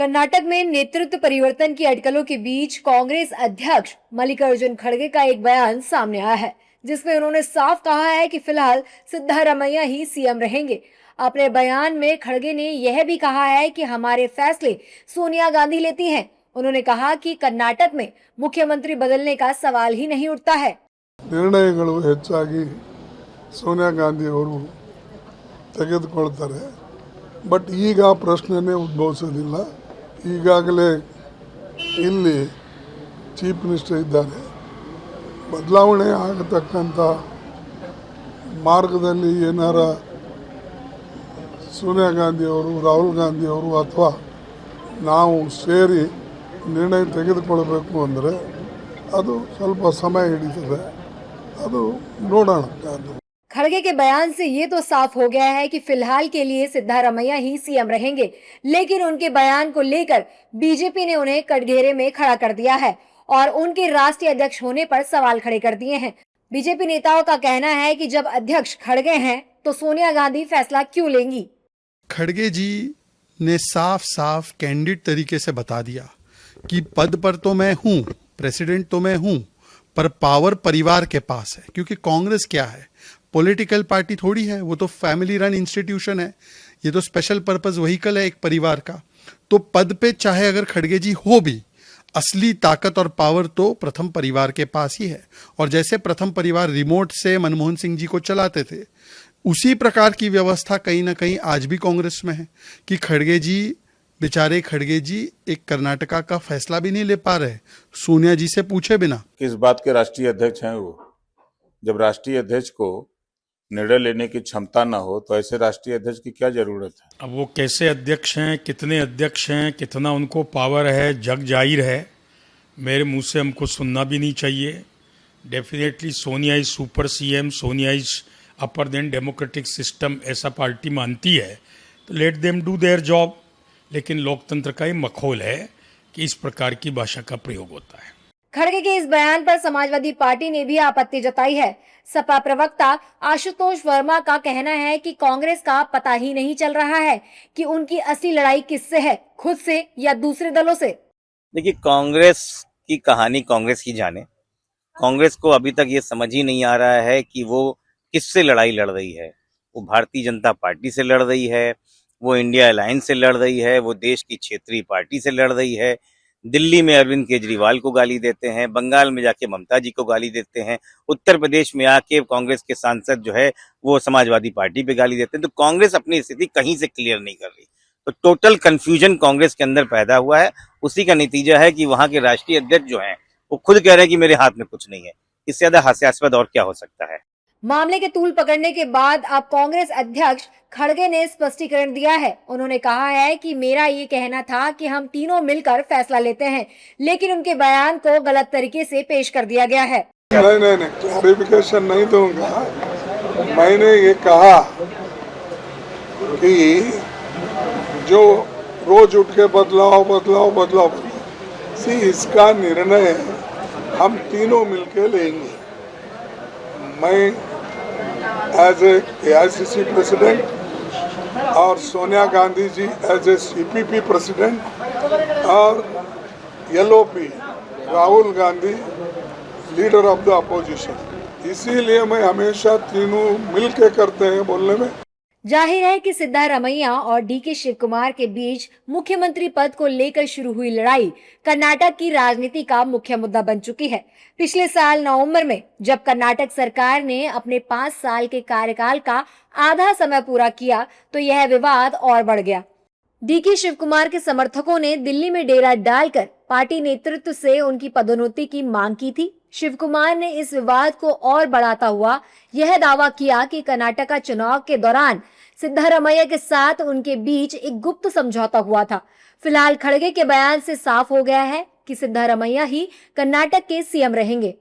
कर्नाटक में नेतृत्व परिवर्तन की अटकलों के बीच कांग्रेस अध्यक्ष मल्लिकार्जुन खड़गे का एक बयान सामने आया है, जिसमें उन्होंने साफ कहा है कि फिलहाल सिद्धारमैया ही सीएम रहेंगे। अपने बयान में खड़गे ने यह भी कहा है कि हमारे फैसले सोनिया गांधी लेती हैं। उन्होंने कहा कि कर्नाटक में मुख्यमंत्री बदलने का सवाल ही नहीं उठता है। ನಿರ್ಣಯಗಳು ಹೆಚ್ಚಾಗಿ ಸೋನಿಯಾ ಗಾಂಧಿ ಅವರು ತೆಗೆದುಕೊಳ್ತಾರೆ. ಬಟ್ ಈಗ ಆ ಪ್ರಶ್ನೆನೇ ಉದ್ಭವಿಸೋದಿಲ್ಲ. ಈಗಾಗಲೇ ಇಲ್ಲಿ ಚೀಫ್ ಮಿನಿಸ್ಟರ್ ಇದ್ದಾರೆ. ಬದಲಾವಣೆ ಆಗತಕ್ಕಂಥ ಮಾರ್ಗದಲ್ಲಿ ಏನಾರ ಸೋನಿಯಾ ಗಾಂಧಿ ಅವರು, ರಾಹುಲ್ ಗಾಂಧಿ ಅವರು ಅಥವಾ ನಾವು ಸೇರಿ ನಿರ್ಣಯ ತೆಗೆದುಕೊಳ್ಳಬೇಕು ಅಂದರೆ ಅದು ಸ್ವಲ್ಪ ಸಮಯ ಹಿಡಿತದೆ. ಅದು ನೋಡೋಣ. खड़गे के बयान से ये तो साफ हो गया है कि फिलहाल के लिए सिद्धारमैया ही सीएम रहेंगे, लेकिन उनके बयान को लेकर बीजेपी ने उन्हें कटघरे में खड़ा कर दिया है और उनके राष्ट्रीय अध्यक्ष होने पर सवाल खड़े कर दिए हैं। बीजेपी नेताओं का कहना है कि जब अध्यक्ष खड़गे हैं तो सोनिया गांधी फैसला क्यों लेंगी। खड़गे जी ने साफ साफ कैंडिड तरीके से बता दिया कि पद पर तो मैं हूं, प्रेसिडेंट तो मैं हूं, पर पावर परिवार के पास है। क्योंकि कांग्रेस क्या है, पॉलिटिकल पार्टी थोड़ी है, वो तो फैमिली रन इंस्टीट्यूशन है। ये तो स्पेशल पर्पस व्हीकल है एक परिवार का। तो पद पे चाहे अगर खड़गे जी हो भी, असली ताकत और पावर तो प्रथम परिवार के पास ही है। और जैसे प्रथम परिवार रिमोट से मनमोहन सिंह जी को चलाते थे, उसी प्रकार की व्यवस्था कहीं ना कहीं आज भी कांग्रेस में है कि खड़गे जी, बेचारे खड़गे जी एक कर्नाटका का फैसला भी नहीं ले पा रहे सोनिया जी से पूछे बिना। किस बात के राष्ट्रीय अध्यक्ष हैं वो? जब राष्ट्रीय अध्यक्ष को निर्णय लेने की क्षमता ना हो तो ऐसे राष्ट्रीय अध्यक्ष की क्या जरूरत है? अब वो कैसे अध्यक्ष हैं, कितने अध्यक्ष हैं, कितना उनको पावर है, जग जाहिर है। मेरे मुंह से हमको सुनना भी नहीं चाहिए। Definitely Sonia is super CM, Sonia is upper than democratic system, ऐसा पार्टी मानती है तो let them do their job. लेकिन लोकतंत्र का ही मखौल है कि इस प्रकार की भाषा का प्रयोग होता है। खड़गे के इस बयान पर समाजवादी पार्टी ने भी आपत्ति जताई है। सपा प्रवक्ता आशुतोष वर्मा का कहना है कि कांग्रेस का पता ही नहीं चल रहा है कि उनकी असली लड़ाई किससे है, खुद से या दूसरे दलों से। देखिए, कांग्रेस की कहानी कांग्रेस की जाने। कांग्रेस को अभी तक ये समझ ही नहीं आ रहा है कि वो किससे लड़ाई लड़ रही है। वो भारतीय जनता पार्टी से लड़ रही है, वो इंडिया अलायंस से लड़ रही है, वो देश की क्षेत्रीय पार्टी से लड़ रही है। दिल्ली में अरविंद केजरीवाल को गाली देते हैं, बंगाल में जाके ममता जी को गाली देते हैं, उत्तर प्रदेश में आके कांग्रेस के सांसद जो है वो समाजवादी पार्टी पे गाली देते हैं। तो कांग्रेस अपनी स्थिति कहीं से क्लियर नहीं कर रही। तो टोटल कंफ्यूजन कांग्रेस के अंदर पैदा हुआ है। उसी का नतीजा है कि वहां के राष्ट्रीय अध्यक्ष जो है वो खुद कह रहे हैं कि मेरे हाथ में कुछ नहीं है। इससे ज्यादा हास्यास्पद और क्या हो सकता है। मामले के तूल पकड़ने के बाद अब कांग्रेस अध्यक्ष खड़गे ने स्पष्टीकरण दिया है। उन्होंने कहा है कि मेरा ये कहना था कि हम तीनों मिलकर फैसला लेते हैं, लेकिन उनके बयान को गलत तरीके से पेश कर दिया गया है। नहीं, क्लैरिफिकेशन नहीं दूंगा। मैंने ये कहा कि जो रोज उठ के बदलाव सी इसका निर्णय हम तीनों मिलके लेंगे। मैं एज एआईसीसी प्रेसिडेंट और Sonia Gandhi ji as a CPP president और LOP Rahul Gandhi leader of the opposition. इसीलिए मैं हमेशा तीनों मिलके करते हैं बोलने में। जाहिर है कि सिद्धारमैया और डीके शिव कुमार के बीच मुख्यमंत्री पद को लेकर शुरू हुई लड़ाई कर्नाटक की राजनीति का मुख्य मुद्दा बन चुकी है। पिछले साल नवंबर में जब कर्नाटक सरकार ने अपने 5 साल के कार्यकाल का आधा समय पूरा किया तो यह विवाद और बढ़ गया। डीके शिव कुमार के समर्थकों ने दिल्ली में डेरा डालकर पार्टी नेतृत्व से उनकी पदोन्नति की मांग की थी। शिव कुमार ने इस विवाद को और बढ़ाता हुआ यह दावा किया कि कर्नाटका चुनाव के दौरान सिद्धारमैया के साथ उनके बीच एक गुप्त समझौता हुआ था। फिलहाल खड़गे के बयान से साफ हो गया है कि सिद्धारमैया ही कर्नाटक के सीएम रहेंगे।